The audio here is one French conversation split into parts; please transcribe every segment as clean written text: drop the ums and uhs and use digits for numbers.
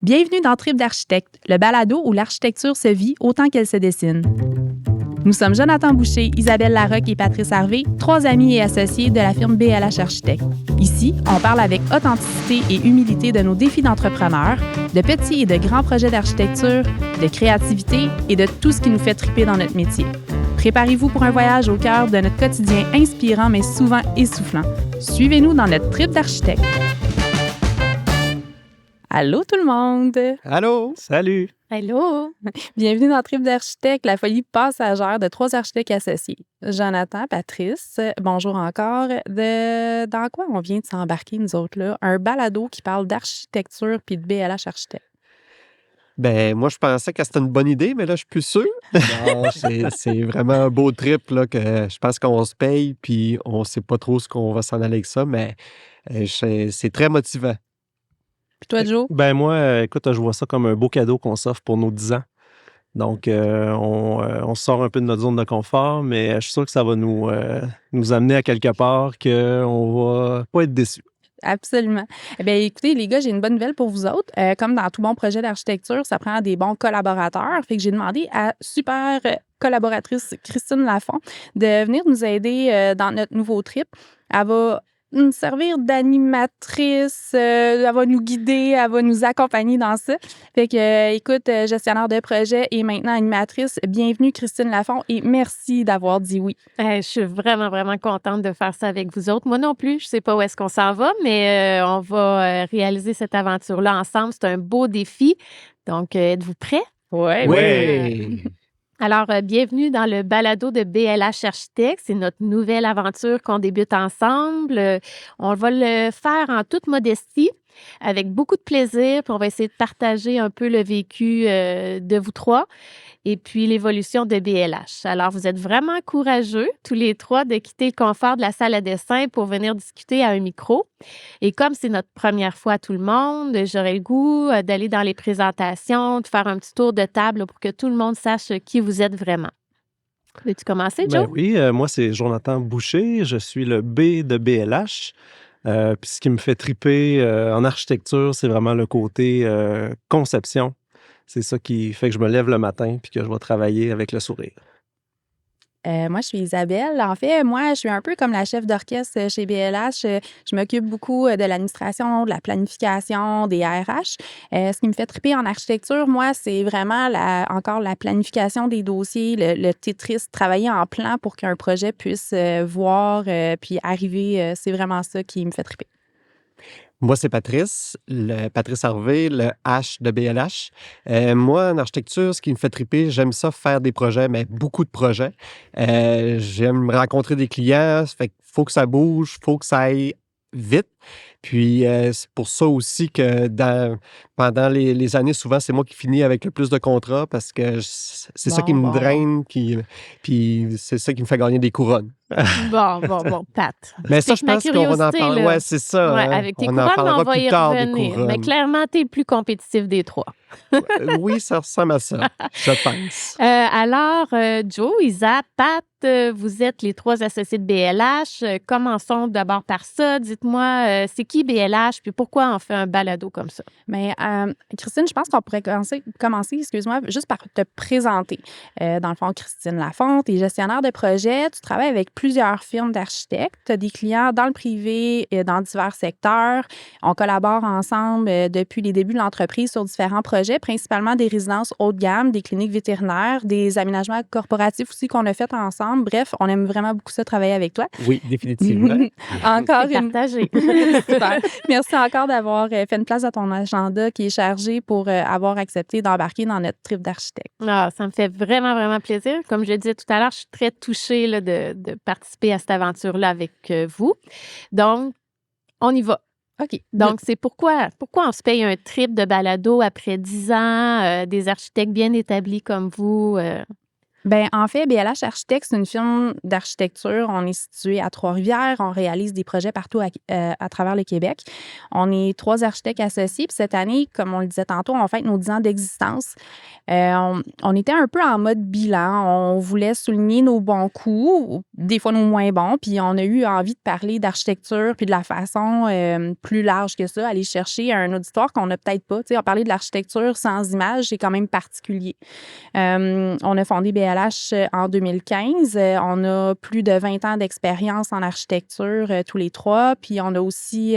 Bienvenue dans Trip d'architecte, le balado où l'architecture se vit autant qu'elle se dessine. Nous sommes Jonathan Boucher, Isabelle Larocque et Patrice Harvey, trois amis et associés de la firme BLH Architecte. Ici, on parle avec authenticité et humilité de nos défis d'entrepreneurs, de petits et de grands projets d'architecture, de créativité et de tout ce qui nous fait triper dans notre métier. Préparez-vous pour un voyage au cœur de notre quotidien inspirant mais souvent essoufflant. Suivez-nous dans notre trip d'architecte. Allô tout le monde! Allô! Salut! Allô! Bienvenue dans Trip d'architecte, la folie passagère de trois architectes associés. Jonathan, Patrice, bonjour encore. Dans quoi on vient de s'embarquer, nous autres, là? Un balado qui parle d'architecture puis de BLH Architecte. Ben, moi, je pensais que c'était une bonne idée, mais là, je suis plus sûr. Non, c'est vraiment un beau trip, là, que je pense qu'on se paye, puis on sait pas trop ce qu'on va s'en aller avec ça, mais c'est très motivant. Puis toi, Joe? Ben moi, écoute, je vois ça comme un beau cadeau qu'on s'offre pour nos 10 ans. Donc, on sort un peu de notre zone de confort, mais je suis sûr que ça va nous amener à quelque part qu'on va pas être déçus. Absolument. Eh bien, écoutez, les gars, j'ai une bonne nouvelle pour vous autres. Comme dans tout bon projet d'architecture, ça prend des bons collaborateurs. Fait que j'ai demandé à super collaboratrice Christine Lafont de venir nous aider dans notre nouveau trip. Elle va nous servir d'animatrice, elle va nous guider, elle va nous accompagner dans ça. Fait que, écoute, gestionnaire de projet et maintenant animatrice, bienvenue Christine Lafont et merci d'avoir dit oui. Je suis vraiment, vraiment contente de faire ça avec vous autres. Moi non plus, je sais pas où est-ce qu'on s'en va, mais on va réaliser cette aventure-là ensemble. C'est un beau défi. Donc, êtes-vous prêts? Oui. Alors, bienvenue dans le balado de BLH Architecte. C'est notre nouvelle aventure qu'on débute ensemble. On va le faire en toute modestie, avec beaucoup de plaisir, puis on va essayer de partager un peu le vécu de vous trois et puis l'évolution de BLH. Alors, vous êtes vraiment courageux, tous les trois, de quitter le confort de la salle à dessin pour venir discuter à un micro. Et comme c'est notre première fois à tout le monde, j'aurais le goût d'aller dans les présentations, de faire un petit tour de table pour que tout le monde sache qui vous êtes vraiment. Veux-tu commencer, Joe? Ben oui, moi, c'est Jonathan Boucher. Je suis le B de BLH. Puis ce qui me fait triper en architecture, c'est vraiment le côté conception. C'est ça qui fait que je me lève le matin puis que je vais travailler avec le sourire. Moi, je suis Isabelle. En fait, moi, je suis un peu comme la chef d'orchestre chez BLH. Je m'occupe beaucoup de l'administration, de la planification, des RH. Ce qui me fait triper en architecture, moi, c'est vraiment encore la planification des dossiers, le Tetris, travailler en plan pour qu'un projet puisse voir puis arriver. C'est vraiment ça qui me fait triper. Moi, c'est Patrice, le Patrice Harvey, le H de BLH. Moi, en architecture, ce qui me fait triper, j'aime ça faire des projets, mais beaucoup de projets. J'aime rencontrer des clients, ça fait qu'il faut que ça bouge, il faut que ça aille vite. Puis, c'est pour ça aussi que pendant les années, souvent, c'est moi qui finis avec le plus de contrats parce que c'est ça qui me draine, puis c'est ça qui me fait gagner des couronnes. Bon, Pat. Mais ça, je pense qu'on va en parler. Là. Ouais, c'est ça. Ouais, hein. avec tes on couronnes, en parlera on va plus y tard des revenir. couronnes. Mais clairement, tu es le plus compétitif des trois. Oui, ça ressemble à ça, je pense. Alors, Joe, Isa, Pat, vous êtes les trois associés de BLH. Commençons d'abord par ça. Dites-moi, c'est qui BLH, puis pourquoi on fait un balado comme ça? Mais Christine, je pense qu'on pourrait commencer, excuse-moi, juste par te présenter. Dans le fond, Christine Lafont, tu es gestionnaire de projet. Tu travailles avec plusieurs firmes d'architectes. Tu as des clients dans le privé, dans divers secteurs. On collabore ensemble depuis les débuts de l'entreprise sur différents projets, principalement des résidences haut de gamme, des cliniques vétérinaires, des aménagements corporatifs aussi qu'on a fait ensemble. Bref, on aime vraiment beaucoup ça, travailler avec toi. Oui, définitivement. Encore C'est partagé. Super. Merci encore d'avoir fait une place dans ton agenda qui est chargé pour avoir accepté d'embarquer dans notre trip d'architecte. Ah, ça me fait vraiment, vraiment plaisir. Comme je le disais tout à l'heure, je suis très touchée là, de participer à cette aventure-là avec vous. Donc, on y va. OK. Donc, c'est pourquoi on se paye un trip de balado après 10 ans, des architectes bien établis comme vous. Ben, en fait, BLH Architectes, c'est une firme d'architecture. On est situé à Trois-Rivières. On réalise des projets partout à travers le Québec. On est 3 architectes associés. Puis cette année, comme on le disait tantôt, on fête nos 10 ans d'existence. On était un peu en mode bilan. On voulait souligner nos bons coups, des fois nos moins bons. Puis on a eu envie de parler d'architecture puis de la façon plus large que ça, aller chercher un auditoire qu'on n'a peut-être pas. Tu sais, on parlait de l'architecture sans image, c'est quand même particulier. On a fondé BLH en 2015. On a plus de 20 ans d'expérience en architecture tous les 3. Puis on a aussi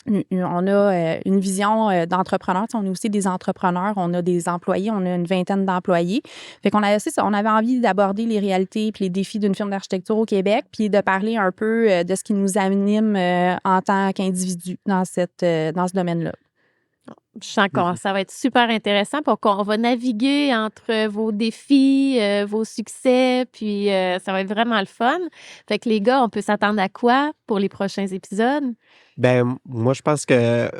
une vision d'entrepreneur. Tu sais, on est aussi des entrepreneurs. On a des employés. On a une vingtaine d'employés. Fait qu'on a, on avait envie d'aborder les réalités puis les défis d'une firme d'architecture au Québec, puis de parler un peu de ce qui nous anime en tant qu'individu dans ce domaine-là. Je sens que ça va être super intéressant pour qu'on va naviguer entre vos défis, vos succès, puis ça va être vraiment le fun. Fait que les gars, on peut s'attendre à quoi pour les prochains épisodes? Ben, moi, je pense que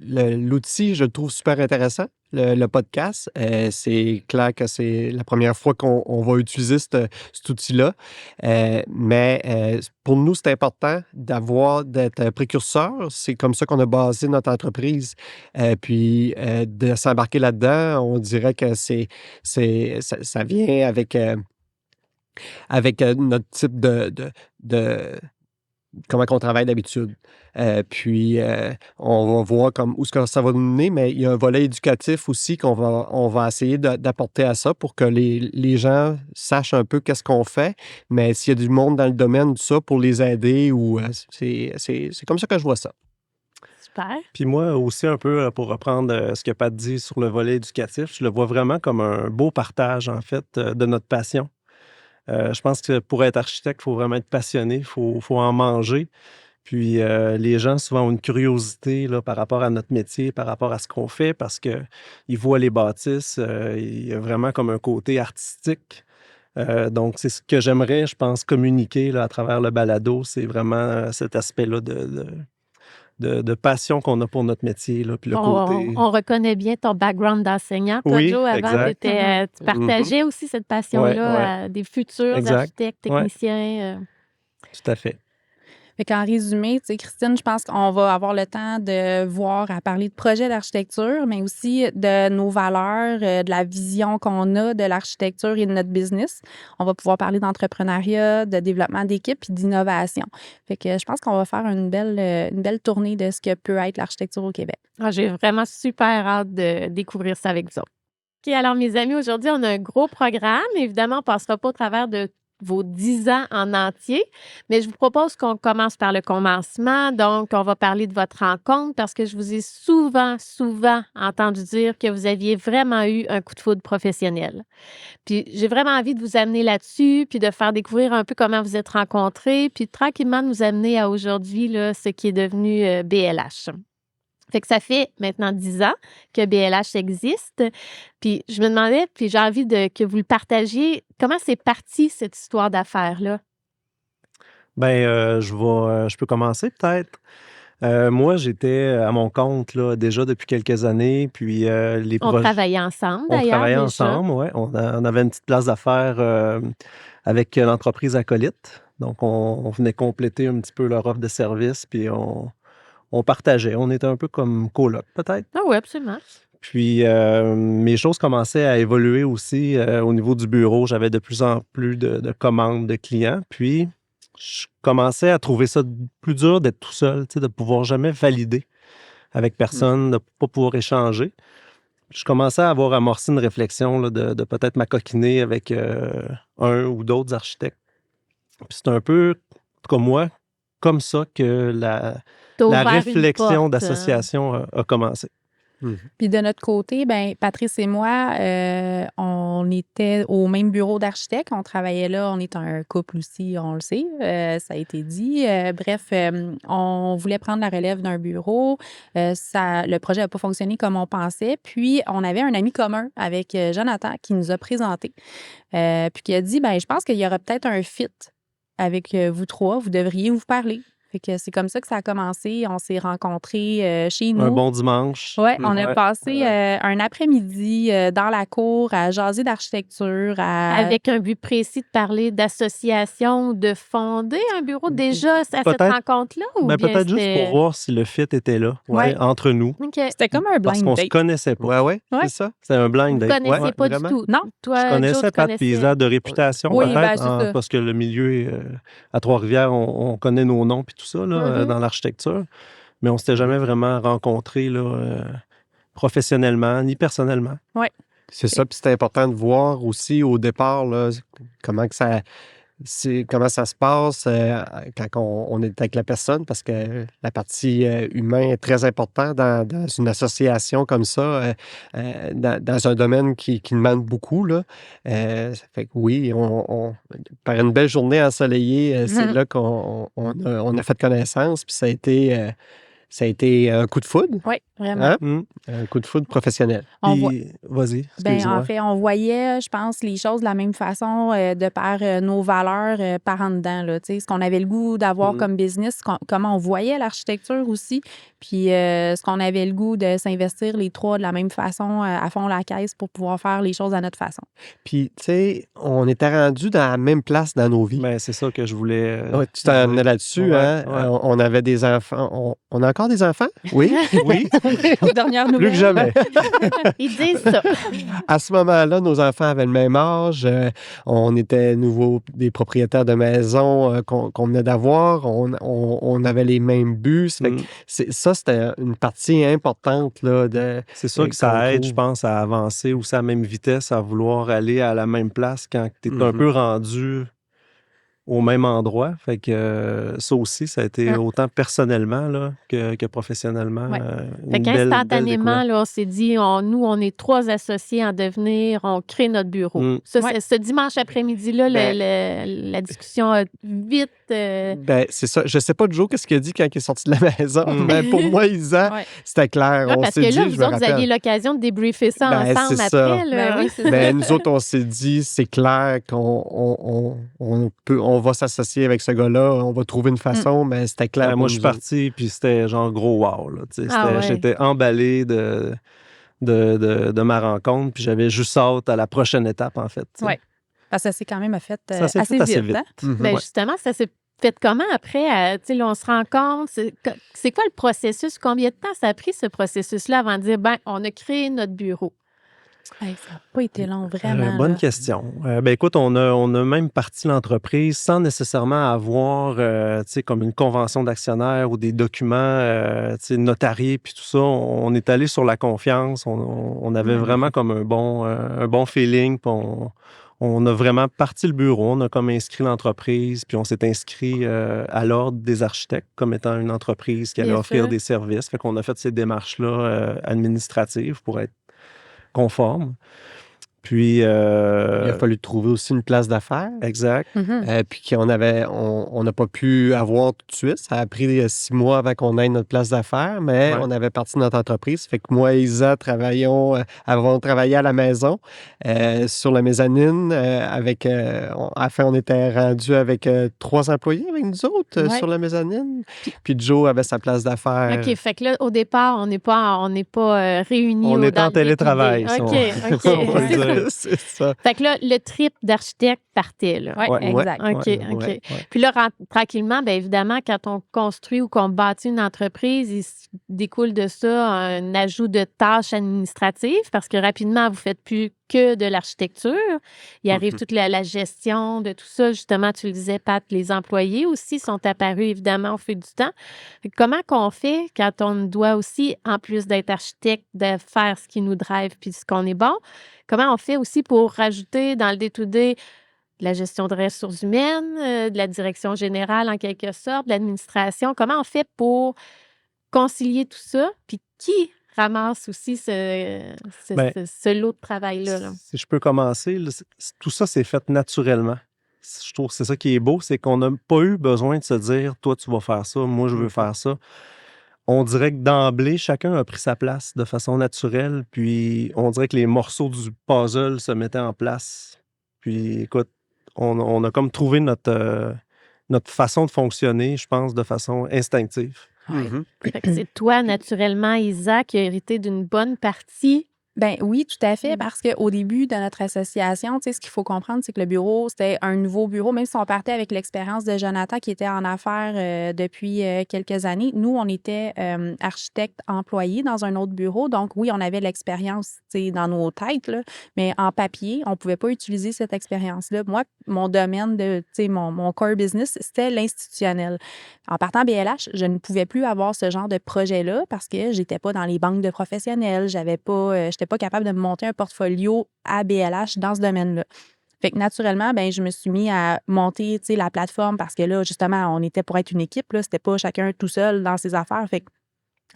l'outil, je le trouve super intéressant, le podcast. C'est clair que c'est la première fois qu'on va utiliser cet outil-là. Mais pour nous, c'est important d'être précurseur. C'est comme ça qu'on a basé notre entreprise. Puis de s'embarquer là-dedans, on dirait que ça vient avec notre type de comment on travaille d'habitude. Puis, on va voir où est-ce que ça va nous mener, mais il y a un volet éducatif aussi on va essayer d'apporter à ça pour que les gens sachent un peu qu'est-ce qu'on fait. Mais s'il y a du monde dans le domaine, tout ça, pour les aider, c'est comme ça que je vois ça. Super. Puis moi aussi, un peu, pour reprendre ce que Pat dit sur le volet éducatif, je le vois vraiment comme un beau partage, en fait, de notre passion. Je pense que pour être architecte, il faut vraiment être passionné, il faut en manger. Puis les gens souvent ont une curiosité là, par rapport à notre métier, par rapport à ce qu'on fait, parce qu'ils voient les bâtisses, il y a vraiment comme un côté artistique. Donc, c'est ce que j'aimerais, je pense, communiquer là, à travers le balado. C'est vraiment cet aspect-là de passion qu'on a pour notre métier. Là, puis le côté... On reconnaît bien ton background d'enseignant. Toi, Oui, Joe, avant, exact. tu partageais aussi cette passion-là à des futurs Exact. architectes, techniciens. Tout à fait. Fait qu'en résumé, tu sais, Christine, je pense qu'on va avoir le temps de voir à parler de projets d'architecture, mais aussi de nos valeurs, de la vision qu'on a de l'architecture et de notre business. On va pouvoir parler d'entrepreneuriat, de développement d'équipe et d'innovation. Fait que je pense qu'on va faire une belle tournée de ce que peut être l'architecture au Québec. J'ai vraiment super hâte de découvrir ça avec vous autres. OK, alors mes amis, aujourd'hui, on a un gros programme. Évidemment, on ne passera pas au travers de vos 10 ans en entier, mais je vous propose qu'on commence par le commencement. Donc, on va parler de votre rencontre parce que je vous ai souvent entendu dire que vous aviez vraiment eu un coup de foudre professionnel. Puis, j'ai vraiment envie de vous amener là-dessus, puis de faire découvrir un peu comment vous êtes rencontrés, puis tranquillement de nous amener à aujourd'hui, là, ce qui est devenu BLH. Fait que ça fait maintenant 10 ans que BLH existe. Puis je me demandais, puis j'ai envie que vous le partagiez, comment c'est parti cette histoire d'affaires-là? Bien, je peux commencer peut-être. Moi, j'étais à mon compte là, déjà depuis quelques années. Puis les On projets. travaillait ensemble, On d'ailleurs. travaillait déjà. ensemble, oui. On avait une petite place d'affaires avec l'entreprise Acolyte. Donc, on venait compléter un petit peu leur offre de service, puis on partageait. On était un peu comme coloc, peut-être. Ah oui, absolument. Puis, mes choses commençaient à évoluer aussi au niveau du bureau. J'avais de plus en plus de commandes de clients. Puis, je commençais à trouver ça plus dur d'être tout seul, tu sais, de pouvoir jamais valider avec personne, de ne pas pouvoir échanger. Je commençais à avoir amorcé une réflexion là, de peut-être m'acoquiner avec un ou d'autres architectes. Puis c'est un peu, comme moi, comme ça que la T'as ouvert une réflexion porte, d'association a commencé. Puis de notre côté, ben Patrice et moi, on était au même bureau d'architecte. On travaillait là. On est un couple aussi, on le sait. Ça a été dit. Bref, on voulait prendre la relève d'un bureau. Le projet n'a pas fonctionné comme on pensait. Puis, on avait un ami commun avec Jonathan qui nous a présenté. Puis qui a dit, ben je pense qu'il y aura peut-être un fit avec vous trois. Vous devriez vous parler. Fait que c'est comme ça que ça a commencé. On s'est rencontrés chez Un nous. bon dimanche. Ouais, on a Ouais. passé un après-midi dans la cour à jaser d'architecture, Avec un but précis de parler d'association, de fonder un bureau déjà à cette Peut-être- rencontre-là? Ou bien peut-être juste c'était- pour voir si le fit était là, Ouais. entre nous. OK. C'était comme un Parce blind qu'on se date. connaissait pas. Ouais, Ouais. c'est ça. C'était un blind Vous date. connaissiez Ouais, pas vraiment. du tout? Non. Toi, Je connaissais Joe, tu Pat connaissais? Pisa de réputation, Oui, peut-être, ben, c'est ça. parce que le milieu à Trois-Rivières, on connaît nos noms puis tout ça là, Mhm. dans l'architecture. Mais on s'était jamais vraiment rencontrés là, professionnellement ni personnellement. C'est ça, puis c'était important de voir aussi au départ là, comment que ça, comment ça se passe quand on est avec la personne, parce que la partie humaine est très importante dans une association comme ça, dans un domaine qui demande beaucoup. Là. Ça fait que oui, par une belle journée ensoleillée, c'est là qu'on a fait connaissance, puis ça a été un coup de foudre, Oui, vraiment. hein? Mm. Un coup de foudre professionnel. On voit- Puis, vas-y, Ben, excuse-moi. en fait, on voyait, je pense, les choses de la même façon de par nos valeurs par en dedans. Là, tu sais, ce qu'on avait le goût d'avoir Mhm. comme business, comment on voyait l'architecture aussi, puis ce qu'on avait le goût de s'investir les trois de la même façon à fond la caisse pour pouvoir faire les choses à notre façon. Puis, tu sais, on était rendu dans la même place dans nos vies. Ben, c'est ça que je voulais. Ouais, tu t'en dire. amenais là-dessus, Ouais, hein? ouais. On avait des enfants. On a encore des enfants? Oui. Oui, Aux dernières plus nouvelles. que jamais. Ils disent ça. À ce moment-là, nos enfants avaient le même âge. On était nouveau des propriétaires de maison qu'on venait d'avoir. On avait les mêmes buts. Ça fait que Mm. ça, c'était une partie importante là, de. C'est sûr que ça qu'on aide, trouve. je pense, à avancer aussi à la même vitesse, à vouloir aller à la même place quand tu es un Mhm. peu rendu au même endroit. Fait que ça aussi, ça a été Ah. autant personnellement là, que professionnellement. Ouais. Une Fait belle qu'instantanément, découverte. là, on s'est dit, nous, on est 3 associés en devenir, on crée notre bureau. Mm. Ça, Ouais. ce dimanche après-midi-là, Ben- la discussion a vite... Ben, c'est ça. Je sais pas, Joe, qu'est-ce qu'il a dit quand il est sorti de la maison, Mm. mais pour moi, Isa, Ouais. c'était clair. Ouais, On parce s'est que dit, là, je vous me autres, vous aviez rappelle. l'occasion de débriefer ça Ben, ensemble c'est ça. après. Là. Ben oui, c'est ça. Ben, nous autres, on s'est dit, c'est clair on va s'associer avec ce gars-là, on va trouver une façon, mais c'était clair. Ben, pour moi, je suis nous autres. parti, puis c'était genre gros wow. Là, tu sais, Ah ouais. J'étais emballé de ma rencontre, puis j'avais juste hâte à la prochaine étape, en fait. tu sais. Ouais. Parce que ça s'est quand même fait Ça s'est assez fait assez vite. vite. Hein? Mhm. Ben, Ouais. justement, ça s'est fait comment après? Tu sais, là, on se rend compte. C'est quoi le processus? Combien de temps ça a pris, ce processus-là, avant de dire, ben, on a créé notre bureau? Hey, ça n'a pas été long, vraiment. Bonne là. question. Ben écoute, on a même parti l'entreprise sans nécessairement avoir tu sais, comme une convention d'actionnaire ou des documents tu sais, notariés puis tout ça. On est allé sur la confiance. On avait vraiment comme un bon feeling. Puis on a vraiment parti le bureau. On a comme inscrit l'entreprise. Puis on s'est inscrit à l'Ordre des architectes comme étant une entreprise qui allait Bien offrir sûr. des services. Fait qu'on a fait ces démarches-là administratives pour être conforme. Puis, Il a fallu trouver aussi une place d'affaires. exact. Mhm. Puis on n'a pas pu avoir tout de suite. Ça a pris 6 mois avant qu'on ait notre place d'affaires, mais Ouais. on avait parti notre entreprise. Fait que moi et Isa avons travaillé à la maison sur la mezzanine. À la fin, on était rendu avec 3 employés avec nous autres Ouais. sur la mezzanine. Puis Joe avait sa place d'affaires. OK, fait que là, au départ, on n'est pas réunis. On est dans en le télétravail, day-to-day. si OK, on peut le OK. dire. C'est ça. Fait que là, le trip d'architecte partait, là. Ouais, Ouais. exact. OK, Ouais, OK. ouais. Puis là, tranquillement, bien évidemment, quand on construit ou qu'on bâtit une entreprise, il se découle de ça un ajout de tâches administratives parce que rapidement, vous ne faites plus que de l'architecture. Il arrive toute la gestion de tout ça. Justement, tu le disais, Pat, les employés aussi sont apparus évidemment au fil du temps. Fait que comment qu'on fait quand on doit aussi, en plus d'être architecte, de faire ce qui nous drive puis ce qu'on est bon, comment on fait aussi pour rajouter dans le day-to-day de la gestion de ressources humaines, de la direction générale en quelque sorte, de l'administration? Comment on fait pour concilier tout ça? Puis qui ramasse aussi Ben, ce lot de travail-là? Là? Si je peux commencer, là, tout ça s'est fait naturellement. Je trouve que c'est ça qui est beau, c'est qu'on n'a pas eu besoin de se dire, toi, tu vas faire ça, moi, je veux faire ça. On dirait que d'emblée, chacun a pris sa place de façon naturelle, puis on dirait que les morceaux du puzzle se mettaient en place. Puis, écoute, on a comme trouvé notre façon de fonctionner, je pense, de façon instinctive. Mhm. Fait que c'est toi, naturellement, Isa, qui a hérité d'une bonne partie. Ben oui, tout à fait, parce qu'au début de notre association, tu sais, ce qu'il faut comprendre, c'est que le bureau, c'était un nouveau bureau, même si on partait avec l'expérience de Jonathan qui était en affaires depuis quelques années. Nous, on était architectes employés dans un autre bureau, donc oui, on avait l'expérience, tu sais, dans nos têtes, là, mais en papier, on pouvait pas utiliser cette expérience-là. Moi, mon domaine de, tu sais, mon core business, c'était l'institutionnel. En partant BLH, je ne pouvais plus avoir ce genre de projet-là parce que j'étais pas dans les banques de professionnels, j'étais pas capable de me monter un portfolio à BLH dans ce domaine-là. Fait que naturellement, ben je me suis mis à monter, tu sais, la plateforme parce que là, justement, on était pour être une équipe, là, c'était pas chacun tout seul dans ses affaires. Fait que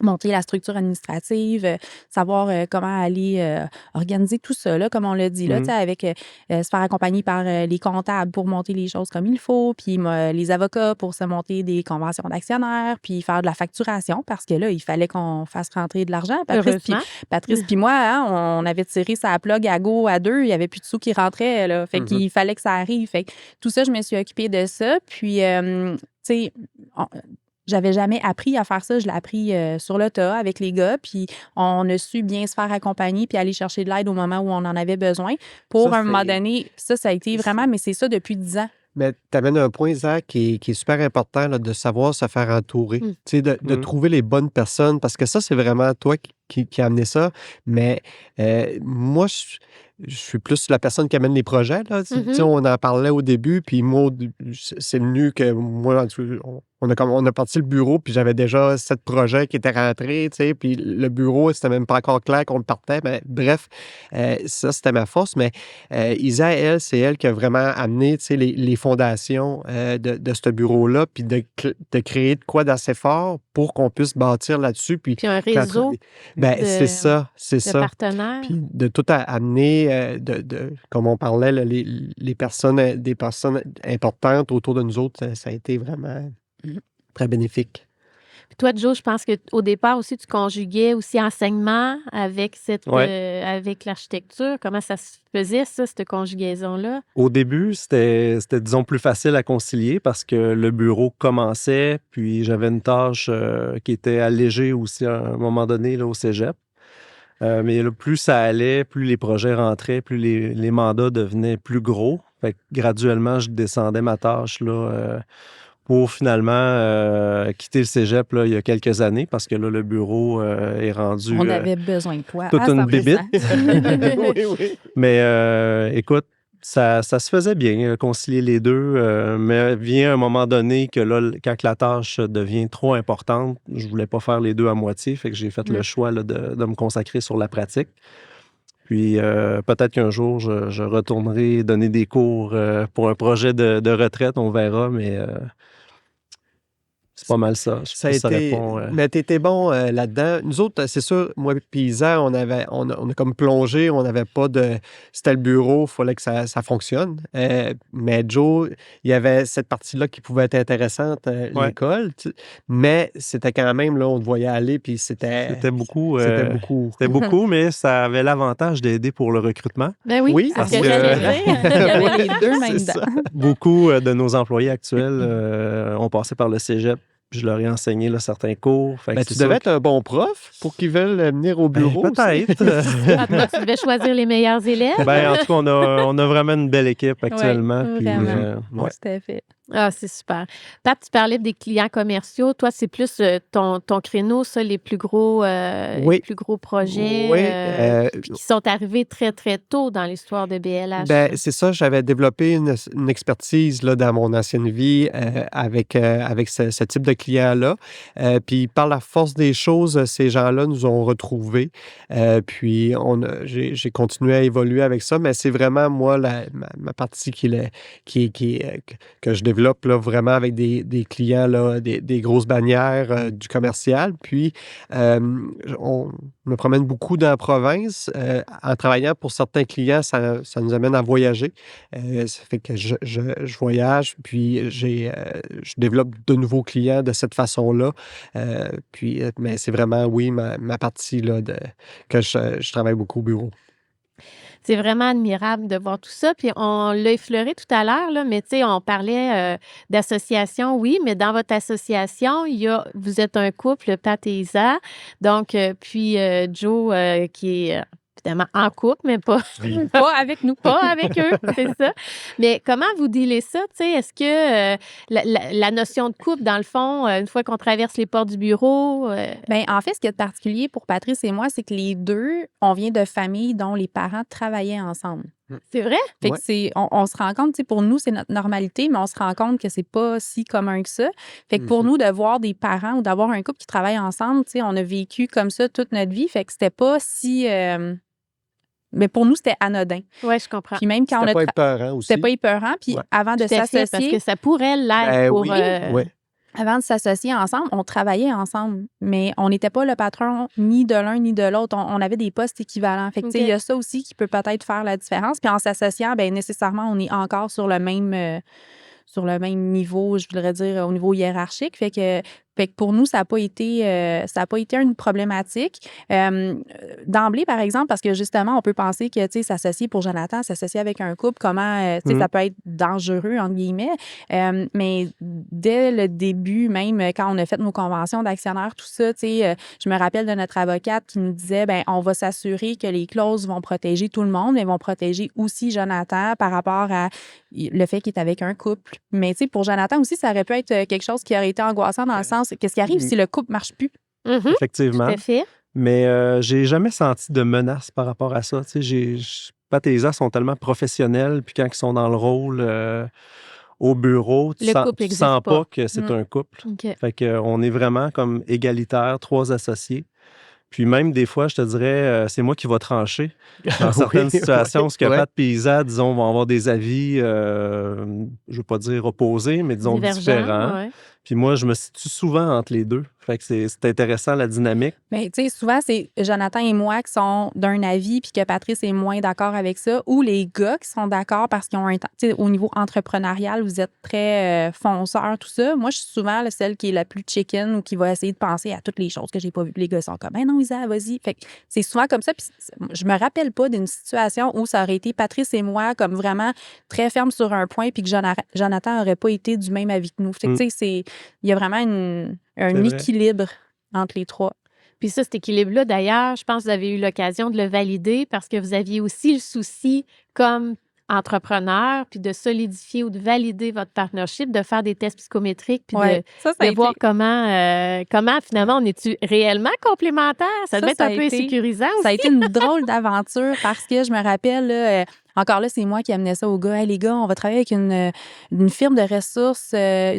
monter la structure administrative, savoir comment aller organiser tout ça, là, comme on l'a dit, là, tu sais, avec se faire accompagner par les comptables pour monter les choses comme il faut, puis les avocats pour se monter des conventions d'actionnaires, puis faire de la facturation, parce que là, il fallait qu'on fasse rentrer de l'argent. Patrice puis moi, hein, on avait tiré sa plug à go à deux, il n'y avait plus de sous qui rentraient, là, fait qu'il fallait que ça arrive. Fait que tout ça, je me suis occupée de ça, puis, tu sais, j'avais jamais appris à faire ça. Je l'ai appris sur le tas avec les gars. Puis on a su bien se faire accompagner puis aller chercher de l'aide au moment où on en avait besoin. Pour un moment donné, ça a été vraiment, mais c'est ça depuis 10 ans. Mais tu amènes un point, Zach, qui est super important, là, de savoir se faire entourer. Tu sais, de trouver les bonnes personnes, parce que ça, c'est vraiment toi qui a amené ça. Mais moi, je suis plus la personne qui amène les projets. Là. Tu sais, on en parlait au début, puis moi, c'est venu que moi, on a parti le bureau, puis j'avais déjà 7 projets qui étaient rentrés, tu sais, puis le bureau, c'était même pas encore clair qu'on le partait. Mais bref, ça, c'était ma force. Mais Isa, elle, c'est elle qui a vraiment amené, tu sais, les fondations de ce bureau-là, puis de créer de quoi d'assez fort pour qu'on puisse bâtir là-dessus. Puis un réseau c'est ça. partenaires. Puis de tout amener, comme on parlait, là, des personnes importantes autour de nous autres, ça a été vraiment très bénéfique. Puis toi, Joe, je pense qu'au départ aussi, tu conjuguais aussi enseignement avec avec l'architecture. Comment ça se faisait, ça, cette conjugaison-là? Au début, c'était, disons, plus facile à concilier parce que le bureau commençait, puis j'avais une tâche qui était allégée aussi à un moment donné là, au cégep. Mais là, plus ça allait, plus les projets rentraient, plus les mandats devenaient plus gros. Fait que graduellement, je descendais ma tâche là, pour finalement quitter le cégep là, il y a quelques années parce que là, le bureau est rendu On avait besoin de toi. toute une bébite. Oui. Mais écoute, ça se faisait bien, concilier les deux, mais vient un moment donné que là, quand la tâche devient trop importante, je voulais pas faire les deux à moitié, fait que j'ai fait le choix là, de me consacrer sur la pratique. Puis peut-être qu'un jour, je retournerai donner des cours pour un projet de retraite, on verra, mais c'est pas mal ça. Ça a été... Mais t'étais bon là-dedans. Nous autres, c'est sûr, moi et Isa, on a comme plongé, on n'avait pas de... C'était le bureau, il fallait que ça fonctionne. Mais Joe, il y avait cette partie-là qui pouvait être intéressante, l'école. Mais c'était quand même, là, on te voyait aller, puis c'était beaucoup. C'était beaucoup, mais ça avait l'avantage d'aider pour le recrutement. Ben oui, parce que que j'allais dire. Il y avait les deux mains dedans. Beaucoup de nos employés actuels ont passé par le cégep. Je leur ai enseigné là, certains cours. Fait que tu devais être un bon prof pour qu'ils veulent venir au bureau. Peut-être. Tu devais choisir les meilleurs élèves. En tout cas, on a vraiment une belle équipe actuellement. Oui, puis, vraiment. ouais. Tout à fait. Ah, c'est super. Pat, tu parlais des clients commerciaux. Toi, c'est plus ton créneau, ça, les plus gros projets puis qui sont arrivés très, très tôt dans l'histoire de BLH. C'est ça. J'avais développé une expertise là, dans mon ancienne vie avec ce type de clients-là. Puis, par la force des choses, ces gens-là nous ont retrouvés. Puis, j'ai continué à évoluer avec ça, mais c'est vraiment, moi, ma partie que je développe là, vraiment avec des clients, là, des grosses bannières du commercial. Puis, on me promène beaucoup dans la province. En travaillant pour certains clients, ça nous amène à voyager. Ça fait que je voyage, puis je développe de nouveaux clients de cette façon-là. Mais c'est vraiment, oui, ma partie là, que je travaille beaucoup au bureau. C'est vraiment admirable de voir tout ça. Puis on l'a effleuré tout à l'heure, là, mais tu sais, on parlait d'association, oui, mais dans votre association, vous êtes un couple, Pat et Isa. Donc, puis Joe, qui est évidemment en couple, mais pas, Pas avec nous. pas avec eux, c'est ça. Mais comment vous dealez ça? Tu sais, est-ce que la notion de couple, dans le fond, une fois qu'on traverse les portes du bureau, Ben, en fait, ce qui est particulier pour Patrice et moi, c'est que les deux, on vient de familles dont les parents travaillaient ensemble. c'est vrai? Fait Ouais. que on se rend compte, tu sais, pour nous, c'est notre normalité, mais on se rend compte que c'est pas si commun que ça. Fait que pour nous, de voir des parents ou d'avoir un couple qui travaille ensemble, tu sais, on a vécu comme ça toute notre vie. Fait que c'était pas si. Mais pour nous, c'était anodin. Oui, je comprends. Puis même quand on C'était a. pas épeurant aussi. C'était pas épeurant. Puis Ouais. avant de Tout à fait, parce s'associer. que ça pourrait l'être Ben pour... oui, ouais. Avant de s'associer ensemble, on travaillait ensemble, mais on n'était pas le patron ni de l'un ni de l'autre. On avait des postes équivalents. Fait que, tu sais, OK. il y a ça aussi qui peut peut-être faire la différence. Puis en s'associant, ben nécessairement, on est encore sur le même niveau, je voudrais dire, au niveau hiérarchique. Fait que pour nous, ça n'a pas été une problématique. D'emblée, par exemple, parce que justement, on peut penser que, tu sais, s'associer pour Jonathan, s'associer avec un couple, comment, tu sais, ça peut être dangereux, entre guillemets. Mais dès le début, même quand on a fait nos conventions d'actionnaires, tout ça, tu sais, je me rappelle de notre avocate qui nous disait, ben on va s'assurer que les clauses vont protéger tout le monde, mais vont protéger aussi Jonathan par rapport à le fait qu'il est avec un couple. Mais, tu sais, pour Jonathan aussi, ça aurait pu être quelque chose qui aurait été angoissant dans le sens, qu'est-ce qui arrive si le couple marche plus? Mhm, tout Effectivement. à fait. Mais j'ai jamais senti de menace par rapport à ça. Tu sais, Pat et Isa sont tellement professionnels, puis quand ils sont dans le rôle au bureau, Le couple tu existe sens pas. pas que c'est un couple. OK. Fait qu'on est vraiment comme égalitaires, 3 associés. Puis même des fois, je te dirais, c'est moi qui va trancher dans certaines Oui, situations, parce que ouais. Pat et Isa, disons, vont avoir des avis, je veux pas dire opposés, mais disons Divergent, différents. ouais. Puis moi, je me situe souvent entre les deux. Fait que c'est intéressant, la dynamique. Mais tu sais, souvent, c'est Jonathan et moi qui sont d'un avis, puis que Patrice est moins d'accord avec ça, ou les gars qui sont d'accord parce qu'ils ont tu sais, au niveau entrepreneurial, vous êtes très fonceurs, tout ça. Moi, je suis souvent celle qui est la plus chicken ou qui va essayer de penser à toutes les choses que j'ai pas vues. Les gars sont comme, ben non, Isa, vas-y. Fait que c'est souvent comme ça. Puis je me rappelle pas d'une situation où ça aurait été Patrice et moi comme vraiment très ferme sur un point, puis que Jonathan aurait pas été du même avis que nous. Fait que tu sais, il y a vraiment un C'est vrai. équilibre entre les trois. Puis ça, cet équilibre-là, d'ailleurs, je pense que vous avez eu l'occasion de le valider parce que vous aviez aussi le souci, comme entrepreneur, puis de solidifier ou de valider votre partnership, de faire des tests psychométriques, puis Ouais, ça a de voir été- comment finalement on est-tu réellement complémentaires. Ça devait être ça un a peu été- insécurisant aussi. Ça a été une drôle d'aventure parce que je me rappelle, là, encore là, c'est moi qui amenais ça aux gars. Hey, les gars, on va travailler avec une firme de ressources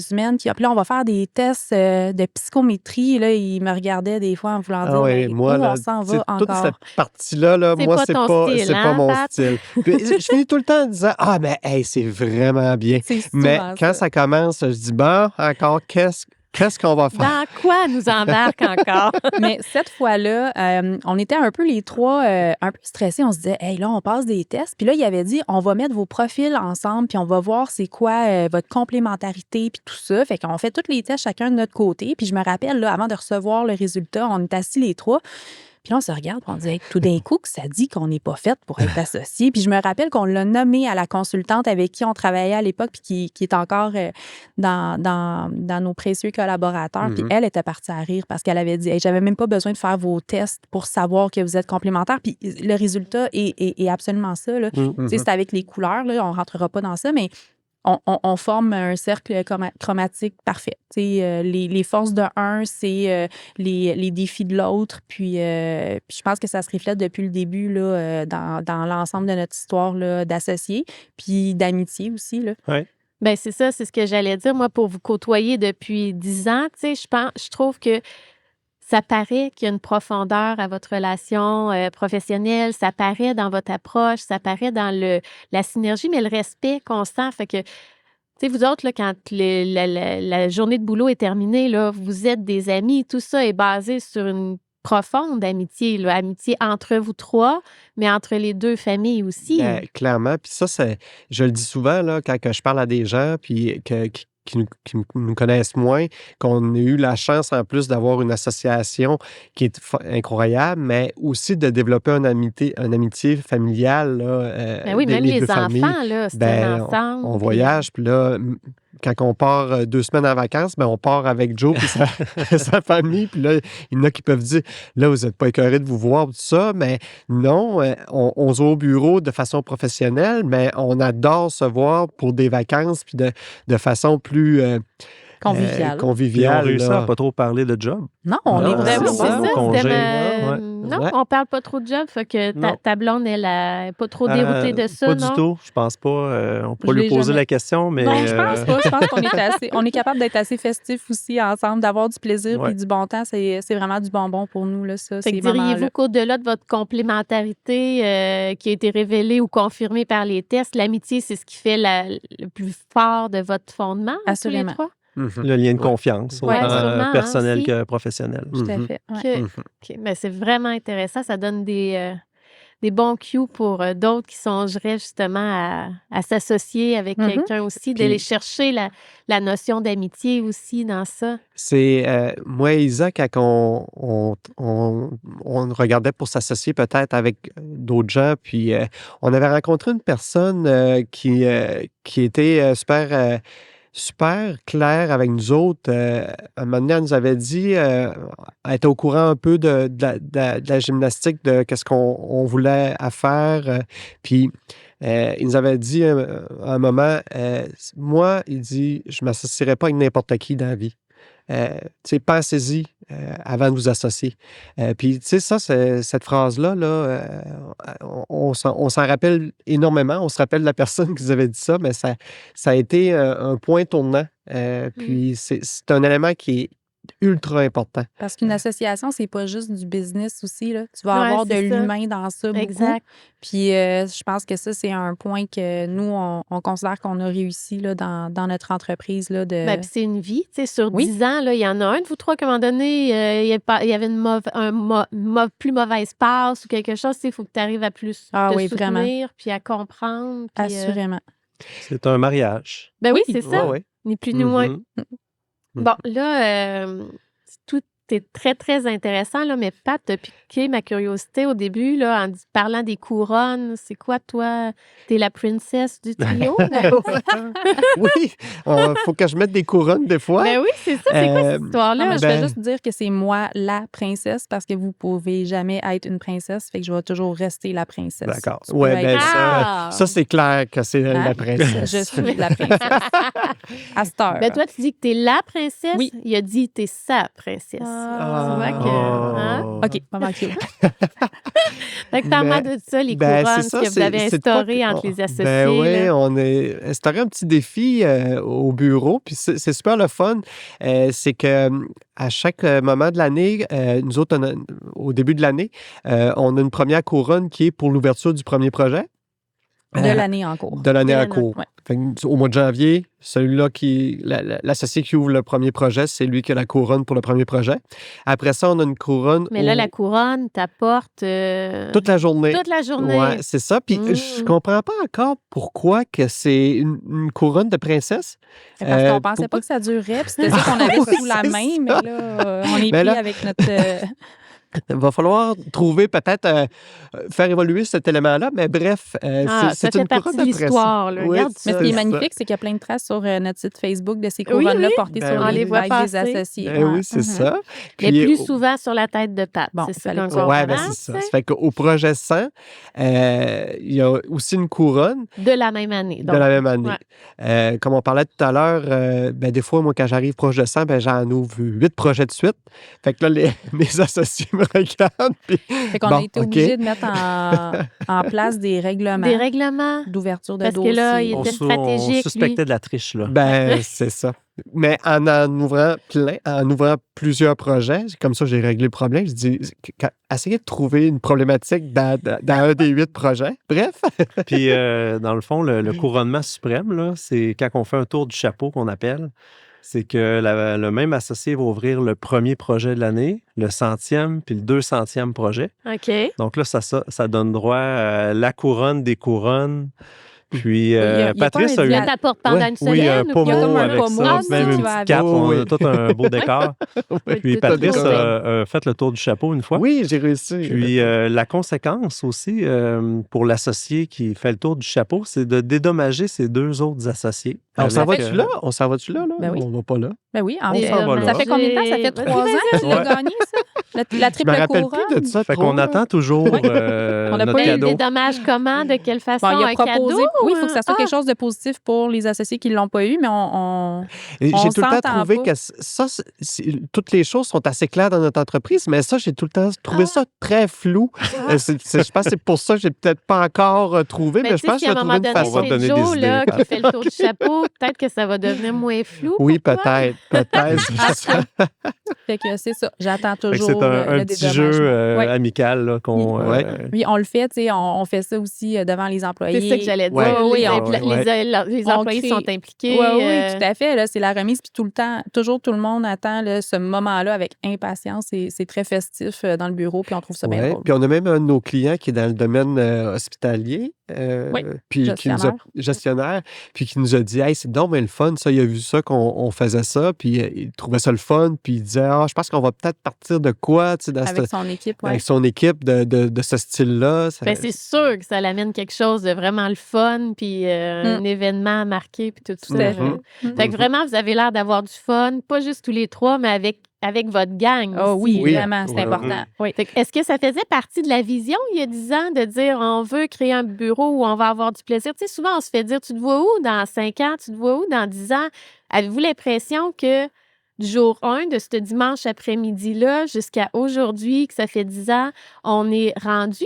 humaines. Puis là, on va faire des tests de psychométrie. Là, ils me regardaient des fois en voulant dire, ouais, mais moi, où là, on s'en tu sais, va toute encore? cette partie-là, là, C'est moi, pas c'est ton pas, style, c'est hein, pas mon Pat? style. Puis, je finis tout le temps en disant, ah, ben, hey, c'est vraiment bien. C'est Mais souvent quand ça commence, je dis, bon, encore, qu'est-ce qu'on va faire? Dans quoi nous embarque encore? Mais cette fois-là, on était un peu les trois un peu stressés. On se disait, hey, là, on passe des tests. Puis là, il avait dit, on va mettre vos profils ensemble, puis on va voir c'est quoi votre complémentarité, puis tout ça. Fait qu'on fait tous les tests chacun de notre côté. Puis je me rappelle, là, avant de recevoir le résultat, on est assis les trois. Puis là, on se regarde, puis on dit, hey, tout d'un coup, que ça dit qu'on n'est pas fait pour être associés. Puis je me rappelle qu'on l'a nommé à la consultante avec qui on travaillait à l'époque, puis qui est encore dans nos précieux collaborateurs. Puis elle était partie à rire parce qu'elle avait dit, hey, j'avais même pas besoin de faire vos tests pour savoir que vous êtes complémentaires. Puis le résultat est absolument ça, là. Tu sais, c'est avec les couleurs, là, on rentrera pas dans ça, mais on forme un cercle chromatique parfait. Les forces de un, c'est les défis de l'autre. Puis je pense que ça se reflète depuis le début là, dans l'ensemble de notre histoire là, d'associés, puis d'amitié aussi. Là. Ouais. Bien, c'est ça, c'est ce que j'allais dire. Moi, pour vous côtoyer depuis 10 ans, tu sais, je trouve que ça paraît qu'il y a une profondeur à votre relation professionnelle, ça paraît dans votre approche, ça paraît dans la synergie, mais le respect constant. Fait que, tu sais, vous autres, là, quand la journée de boulot est terminée, là, vous êtes des amis, tout ça est basé sur une profonde amitié, là, amitié entre vous trois, mais entre les deux familles aussi. Ben, clairement. Puis ça, je le dis souvent là, quand que je parle à des gens puis nous connaissent moins, qu'on ait eu la chance en plus d'avoir une association qui est incroyable, mais aussi de développer une amitié familiale. Là, Ben oui, même les les deux familles. enfants, là, c'était Ben, ensemble. on puis, voyage, puis là, quand on part 2 semaines en vacances, ben on part avec Joe et sa famille. Puis là, il y en a qui peuvent dire, là, vous n'êtes pas écœurés de vous voir, tout ça. Mais non, on se voit au bureau de façon professionnelle, mais on adore se voir pour des vacances, puis de façon plus Convivial. Puis on conviviale. réussit là. à pas trop parler de job. Non, on est Non, Ben oui, vraiment c'est ça, ça. congé. c'était Ouais. Non, Ouais. on parle pas trop de job, fait que Non. ta blonde, elle n'est pas trop déroutée de ça, Pas non? du tout. Je pense pas. On peut Je lui l'ai poser jamais- la question, mais Non, je pense pas. Je pense qu'on est on est capable d'être assez festifs aussi ensemble, d'avoir du plaisir Ouais. puis du bon temps. C'est vraiment du bonbon pour nous, là, ça, Fait que ces moments-là. diriez-vous qu'au-delà de votre complémentarité qui a été révélée ou confirmée par les tests, l'amitié, c'est ce qui fait le plus fort de votre fondement, tous les Assurément. trois? Mhm. le lien de confiance, Ouais, autant sûrement, hein, personnel aussi. que professionnel. Tout à Mhm. fait. Ouais. OK. OK. Ben, c'est vraiment intéressant. Ça donne des bons cues pour d'autres qui songeraient justement à s'associer avec Mhm. quelqu'un aussi, Puis- d'aller chercher la notion d'amitié aussi dans ça. C'est moi et Isa, quand on regardait pour s'associer peut-être avec d'autres gens, puis on avait rencontré une personne qui était super claire avec nous autres. À un moment donné, elle nous avait dit, elle était au courant un peu de la gymnastique, de qu'est-ce qu'on voulait à faire. Puis il nous avait dit à un moment, moi, il dit, je ne m'associerai pas avec n'importe qui dans la vie. Tu sais, pensez-y avant de vous associer. Puis, tu sais, cette phrase-là, là, on s'en rappelle énormément. On se rappelle de la personne qui nous avait dit ça, mais ça a été un point tournant. Puis, c'est un élément qui est ultra important. Parce qu'une association, c'est pas juste du business aussi, là. Tu vas Ouais, avoir de c'est ça. l'humain dans ça beaucoup. Exact. Puis je pense que ça, c'est un point que nous, on considère qu'on a réussi là, dans notre entreprise. Là, de... Ben, puis c'est une vie. Tu sais, sur Oui. 10 ans, là, il y en a un de vous trois qui, à un moment donné, il y avait une plus mauvaise passe ou quelque chose. Il faut que tu arrives à plus Ah te oui, vraiment. soutenir puis à comprendre. Puis, Assurément. C'est un mariage. ben oui, Oui. c'est ça. Ouais, ouais. Ni plus ni moins. Mhm. Bon, là, tout est très, très intéressant, là, mais Pat, t'as piqué ma curiosité au début, là, en parlant des couronnes. C'est quoi, toi? T'es la princesse du trio? Oui, il faut que je mette des couronnes des fois. Ben oui, c'est ça. C'est quoi cette Non, histoire-là? mais je Ben- vais juste dire que c'est moi la princesse parce que vous pouvez jamais être une princesse. Fait que je vais toujours rester la princesse. D'accord. Tu peux Ouais, être- ben Ah! ça c'est clair que c'est Hein? la princesse. Je suis la princesse. À cette heure. Ben toi, tu dis que t'es la princesse. Oui. Il a dit t'es sa princesse. Ah. Tu vois que... hein? OK, maman cute. Fait que parle-moi de ça, les couronnes, c'est ce ça, que vous avez c'est pas- instauré entre les associés. Ben oui, là. on a instauré un petit défi au bureau, puis c'est super le fun. C'est que à chaque moment de l'année, nous autres, au début de l'année, on a une première couronne qui est pour l'ouverture du premier projet. De l'année en cours. De l'année De en l'année, cours. ouais. Fait que, au mois de janvier, celui-là l'associé qui ouvre le premier projet, c'est lui qui a la couronne pour le premier projet. Après ça, on a une couronne Mais là, la couronne t'apporte toute la journée. toute la journée. Ouais, c'est ça. Puis je comprends pas encore pourquoi que c'est une couronne de princesse. C'est parce qu'on pour- pensait pas que ça durerait, puis c'était ça qu'on avait Oui, sous la c'est main, ça. mais là, on est Mais pris là- avec notre... Il va falloir trouver peut-être faire évoluer cet élément-là, mais bref, Ah, ça c'est fait une partie couronne de l'histoire, là. Oui, Regarde Mais ça. ce qui est c'est ça. magnifique, c'est qu'il y a plein de traces sur notre site Facebook de ces Oui, couronnes-là oui. portées Ben sur oui. les On les voit vagues des passer. associés. Ben Ouais. oui, c'est Mhm. ça. Mais Puis, plus souvent sur la tête de Pat. Bon, c'est ça fallait qu'on que- comprend. Ouais, ben c'est ça. Ça fait qu'au projet 100, il y a aussi une couronne De la même année. de la même année. ouais. Comme on parlait tout à l'heure, ben des fois, moi, quand j'arrive proche de 100, ben j'en ouvre 8 projets de suite. Fait que là, mes associés me regardent. Puis, Fait qu'on bon, a été OK. obligé de mettre en place des règlements Des règlements. d'ouverture de Parce que dossier. là, il On, était on stratégique, suspectait lui. de la triche, là. Ben, c'est ça. Mais en ouvrant en ouvrant plusieurs projets, c'est comme ça que j'ai réglé le problème. Je dis, essayez de trouver une problématique dans un des 8 projets. Bref. Puis, dans le fond, le couronnement suprême, là, c'est quand on fait un tour du chapeau qu'on appelle. C'est que le même associé va ouvrir le premier projet de l'année, le 100e, puis le 200e projet. OK. Donc là, ça donne droit à la couronne des couronnes. Puis Il y a pas Patrice un a eu... Là, t'apportes pendant une Oui, un semaine ou Il y a pommeau comme un avec pommeau ça, aussi même qui une va petite avec. cape. On Oui. a tout un beau décor. Puis tout Patrice beau. a fait le tour du chapeau une fois. Oui, j'ai réussi. Puis la conséquence aussi pour l'associé qui fait le tour du chapeau, c'est de dédommager ses 2 autres associés. On s'en avec, va-tu là? On s'en va-tu là? Ben oui. On va pas là. Ben oui, en On fait. s'en va là. Ça fait combien de temps? Ça fait 3 ans que tu l'as Ouais. gagné, ça? La Je me triple rappelle couronne? plus de ça Fait trop. qu'on là. attend toujours On a notre pas eu Mais cadeau. des dommages comment? De quelle façon? Bon, il a Un proposé. cadeau? Oui, il faut que ça soit Ah! quelque chose de positif pour les associés qui ne l'ont pas eu, mais Et on j'ai tout le temps s'entend trouvé pas. que ça, toutes les choses sont assez claires dans notre entreprise, mais ça, j'ai tout le temps trouvé ça très flou. Je pense que c'est pour ça que j'ai peut-être pas encore trouvé, mais je tu sais, pense que si je à vais un trouver moment une donné, On va façon. te donner c'est des Joe idées. là, qui fait le tour du chapeau, peut-être que ça va devenir moins flou. Oui, pour toi. peut-être. c'est ça. Fait que c'est ça. J'attends Fait que toujours c'est un le petit jeu dédommagement. Ouais. amical là, qu'on... Ouais. Oui, on le fait, tu sais, on fait ça aussi devant les employés. C'est ça que j'allais dire. Ouais. Oui, Les on employés crée- sont impliqués. Oui, oui, tout à fait. Là, c'est la remise, puis tout le temps, toujours tout le monde attend là, ce moment-là avec impatience. C'est très festif dans le bureau, puis on trouve ça bien Ouais. drôle. Puis on a même un de nos clients qui est dans le domaine hospitalier, Oui, puis gestionnaire, puis qui nous a dit, hey, c'est donc bien le fun, ça, il a vu ça qu'on faisait ça, puis il trouvait ça le fun, puis il disait, ah, je pense qu'on va peut-être partir de quoi, tu sais, Avec son équipe, ouais. avec son équipe de ce style-là. Ça- Ben, c'est sûr que ça l'amène quelque chose de vraiment le fun, puis un événement à marquer, puis tout ça. Mhm. Fait que vraiment, vous avez l'air d'avoir du fun, pas juste tous les trois, mais avec votre gang Oh aussi. oui, Oui. vraiment, c'est Ouais. important. Oui. Fait que est-ce que ça faisait partie de la vision il y a 10 ans de dire on veut créer un bureau où on va avoir du plaisir? Tu sais, souvent, on se fait dire tu te vois où dans 5 ans, tu te vois où dans 10 ans? Avez-vous l'impression que du jour 1 de ce dimanche après-midi-là jusqu'à aujourd'hui, que ça fait 10 ans, on est rendu?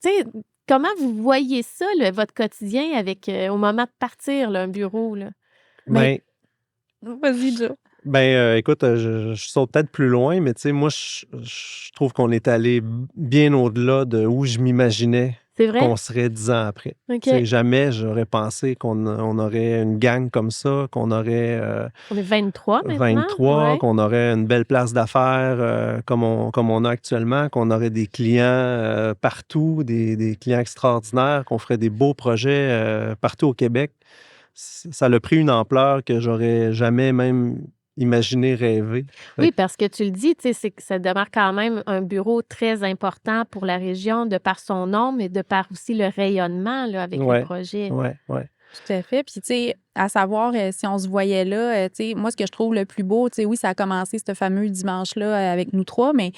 Tu sais, comment vous voyez ça, là, votre quotidien avec au moment de partir, là, un bureau? Là? Ben, Vas-y, Joe. écoute, je saute peut-être plus loin, mais tu sais, moi, je trouve qu'on est allé bien au-delà de où je m'imaginais C'est vrai? qu'on serait 10 ans après. OK. Tu sais, jamais j'aurais pensé qu'on aurait une gang comme ça, qu'on aurait On est 23 maintenant. 23, Ouais. qu'on aurait une belle place d'affaires comme on a actuellement, qu'on aurait des clients partout, des clients extraordinaires, qu'on ferait des beaux projets partout au Québec. Ça a pris une ampleur que j'aurais jamais même imaginé, rêvé. Oui, parce que tu le dis, tu sais, c'est que ça demeure quand même un bureau très important pour la région de par son nombre et de par aussi le rayonnement là, avec Ouais. le projet. Oui. Tout à fait. Puis, tu sais, à savoir si on se voyait là, tu sais, moi, ce que je trouve le plus beau, tu sais, oui, ça a commencé ce fameux dimanche-là avec nous trois, mais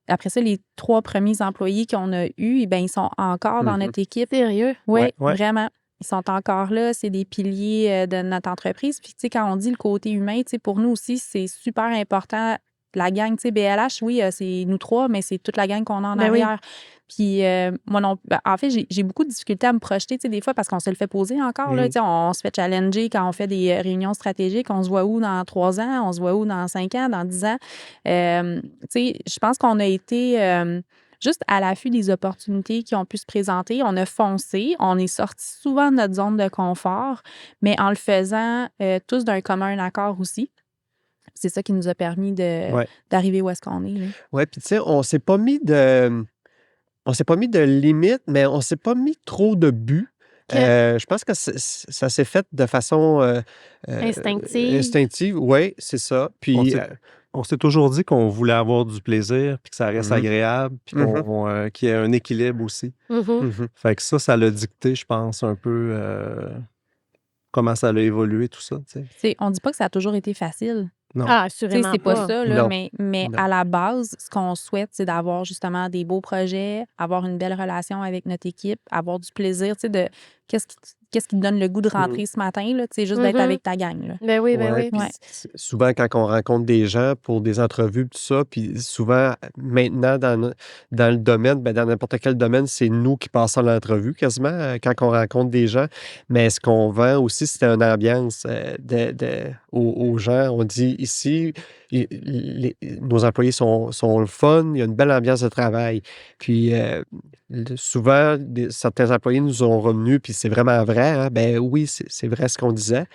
après ça, les 3 premiers employés qu'on a eus, ben, ils sont encore dans notre équipe. Sérieux? Oui, Ouais. vraiment. Ils sont encore là. C'est des piliers de notre entreprise. Puis, tu sais, quand on dit le côté humain, tu sais, pour nous aussi, c'est super important. La gang, tu sais, BLH, oui, c'est nous 3, mais c'est toute la gang qu'on a en Ben oui. arrière. Puis, moi, non, en fait, j'ai beaucoup de difficultés à me projeter, tu sais, des fois, parce qu'on se le fait poser encore, là. Tu sais, on se fait challenger quand on fait des réunions stratégiques. On se voit où dans 3 ans? On se voit où dans 5 ans? Dans 10 ans? Tu sais, je pense qu'on a été juste à l'affût des opportunités qui ont pu se présenter. On a foncé. On est sorti souvent de notre zone de confort, mais en le faisant tous d'un commun accord aussi. C'est ça qui nous a permis d'arriver où est-ce qu'on est. Oui, puis tu sais, on s'est pas mis de limites, mais on s'est pas mis trop de buts. OK. Je pense que ça s'est fait de façon Instinctive. Oui, c'est ça. Puis On s'est toujours dit qu'on voulait avoir du plaisir, puis que ça reste Mhm. agréable, puis qu'il y ait un équilibre aussi. Mhm. Fait que ça l'a dicté, je pense, un peu comment ça a évolué, tout ça. Tu sais. T'sais, on dit pas que ça a toujours été facile. Non. Ah, T'sais, assurément c'est pas pas. ça, là, Non. mais Non. à la base, ce qu'on souhaite, c'est d'avoir justement des beaux projets, avoir une belle relation avec notre équipe, avoir du plaisir, tu sais, de qu'est-ce qui te donne le goût de rentrer ce matin, là, tu sais, juste d'être Mhm. avec ta gang, là. Ben oui, ben Ouais, oui. puis Ouais. souvent, quand on rencontre des gens pour des entrevues, tout ça, puis souvent, maintenant, dans le domaine, ben, dans n'importe quel domaine, c'est nous qui passons l'entrevue quasiment quand on rencontre des gens. Mais ce qu'on vend aussi, c'est une ambiance aux gens. On dit ici, nos employés sont le fun, il y a une belle ambiance de travail. Puis souvent, certains employés nous ont revenus, puis c'est vraiment vrai. Hein? Ben oui, c'est vrai ce qu'on disait,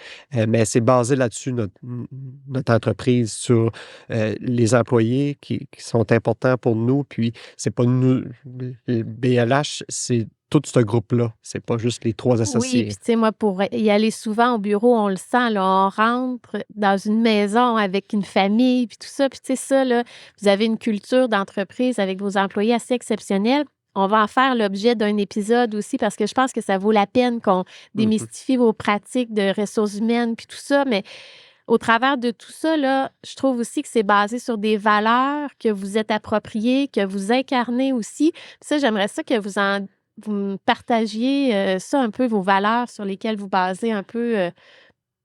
mais c'est basé là-dessus, notre entreprise, sur les employés qui sont importants pour nous. Puis c'est pas nous, le BLH, c'est tout ce groupe-là. C'est pas juste les 3 Oui, associés. puis tu sais, moi, pour y aller souvent au bureau, on le sent, là, on rentre dans une maison avec une famille, puis tout ça. Puis tu sais, ça, là, vous avez une culture d'entreprise avec vos employés assez exceptionnelle. On va en faire l'objet d'un épisode aussi parce que je pense que ça vaut la peine qu'on démystifie vos pratiques de ressources humaines puis tout ça. Mais au travers de tout ça, là, je trouve aussi que c'est basé sur des valeurs que vous êtes appropriées, que vous incarnez aussi. Puis ça, j'aimerais ça que vous me partagiez ça un peu, vos valeurs sur lesquelles vous basez un peu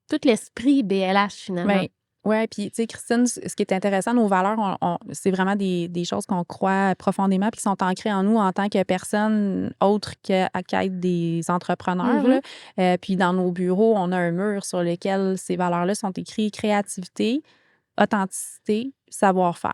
tout l'esprit BLH finalement. Oui, puis tu sais, Christine, ce qui est intéressant, nos valeurs, c'est vraiment des choses qu'on croit profondément puis qui sont ancrées en nous en tant que personne autre qu'être des entrepreneurs. Là. Puis dans nos bureaux, on a un mur sur lequel ces valeurs-là sont écrites: créativité, authenticité, savoir-faire.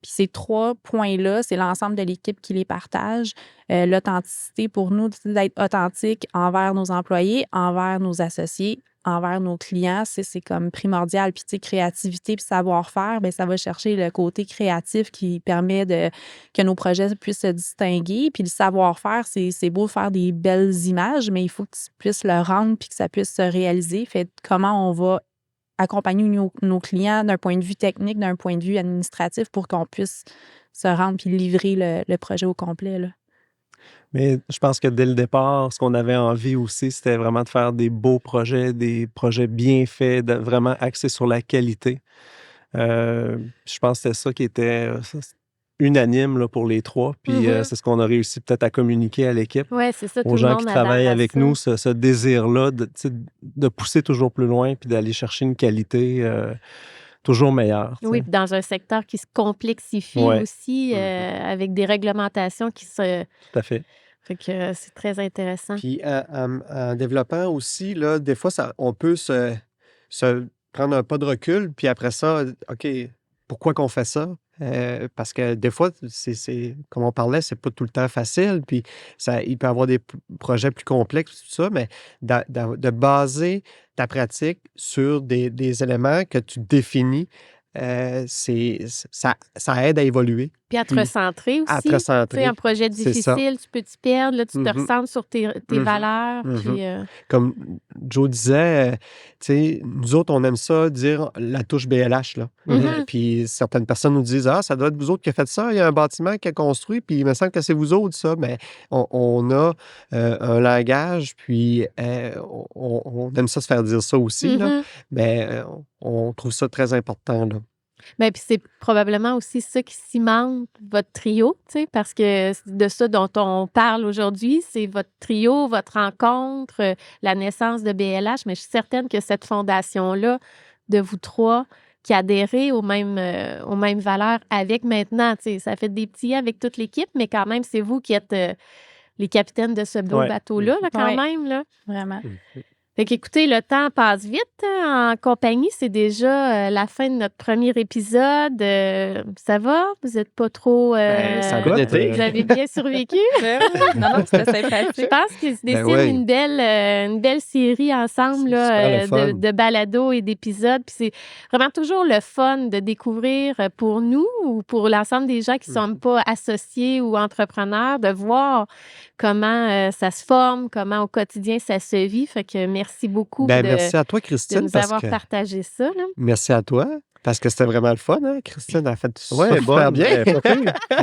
Puis ces 3 points-là, c'est l'ensemble de l'équipe qui les partage. L'authenticité, pour nous, c'est d'être authentique envers nos employés, envers nos associés, envers nos clients, c'est comme primordial. Puis, tu sais, créativité puis savoir-faire, bien, ça va chercher le côté créatif qui permet que nos projets puissent se distinguer. Puis, le savoir-faire, c'est beau faire des belles images, mais il faut que tu puisses le rendre puis que ça puisse se réaliser. Fait comment on va accompagner nos clients d'un point de vue technique, d'un point de vue administratif pour qu'on puisse se rendre puis livrer le projet au complet, là. Mais je pense que dès le départ, ce qu'on avait envie aussi, c'était vraiment de faire des beaux projets, des projets bien faits, vraiment axés sur la qualité. Je pense que c'était ça qui était unanime là, pour les 3. Puis c'est ce qu'on a réussi peut-être à communiquer à l'équipe. Oui, c'est ça. Aux gens qui travaillent avec nous, ce désir-là de pousser toujours plus loin puis d'aller chercher une qualité toujours meilleure. Oui, puis dans un secteur qui se complexifie aussi avec des réglementations qui se... Tout à fait. Fait que c'est très intéressant. Puis en développant aussi, là, des fois, on peut se prendre un pas de recul, puis après ça, OK, pourquoi qu'on fait ça? Parce que des fois, c'est comme on parlait, c'est pas tout le temps facile, puis il peut y avoir des projets plus complexes, tout ça, mais de baser ta pratique sur des éléments que tu définis, ça aide à évoluer. Puis à te recentrer aussi. À te recentrer. Tu sais, un projet difficile, tu peux t'y perdre, là, tu te recentres sur tes valeurs. Puis, Comme Joe disait, tu sais, nous autres, on aime ça dire la touche BLH, là. Puis certaines personnes nous disent, ça doit être vous autres qui avez fait ça, il y a un bâtiment qui a construit, puis il me semble que c'est vous autres, ça. Mais on a un langage, puis on aime ça se faire dire ça aussi, là. Mais on trouve ça très important, là. Bien, puis c'est probablement aussi ça qui cimente votre trio, tu sais, parce que c'est de ça dont on parle aujourd'hui, c'est votre trio, votre rencontre, la naissance de BLH, mais je suis certaine que cette fondation-là de vous 3 qui adhérez aux mêmes valeurs avec maintenant, tu sais, ça fait des petits avec toute l'équipe, mais quand même, c'est vous qui êtes les capitaines de ce beau bateau-là, là, quand même, là. Vraiment. Fait qu'écoutez, le temps passe vite en compagnie. C'est déjà la fin de notre premier épisode. Ça va? Vous n'êtes pas trop... ça va été. Vous avez bien survécu? Non, c'était sympathique. Je pense qu'il se dessine une belle série ensemble là, de balados et d'épisodes. Puis c'est vraiment toujours le fun de découvrir pour nous ou pour l'ensemble des gens qui ne sont pas associés ou entrepreneurs, de voir comment ça se forme, comment au quotidien ça se vit. Fait que merci beaucoup merci à toi, Christine, de nous avoir partagé ça. Là. Merci à toi. Parce que c'était vraiment le fun, hein? Christine a fait super bien.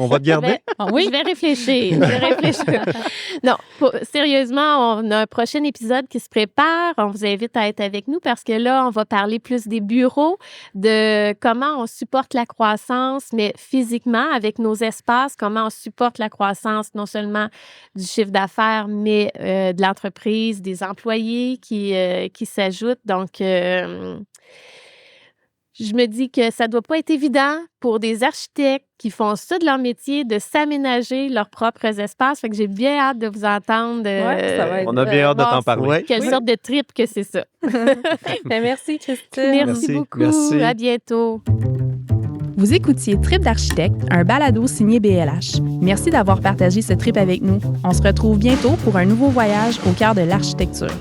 On va te garder. Oui, je vais réfléchir. Non, sérieusement, on a un prochain épisode qui se prépare. On vous invite à être avec nous parce que là, on va parler plus des bureaux, de comment on supporte la croissance, mais physiquement, avec nos espaces, comment on supporte la croissance, non seulement du chiffre d'affaires, mais de l'entreprise, des employés qui s'ajoutent. Donc, je me dis que ça ne doit pas être évident pour des architectes qui font ça de leur métier, de s'aménager leurs propres espaces. Fait que j'ai bien hâte de vous entendre. Ça va être, on a bien hâte de t'en parler. Quelle sorte de trip que c'est ça. Merci, Christine. Merci beaucoup. Merci. À bientôt. Vous écoutiez Trip d'architecte, un balado signé BLH. Merci d'avoir partagé ce trip avec nous. On se retrouve bientôt pour un nouveau voyage au cœur de l'architecture.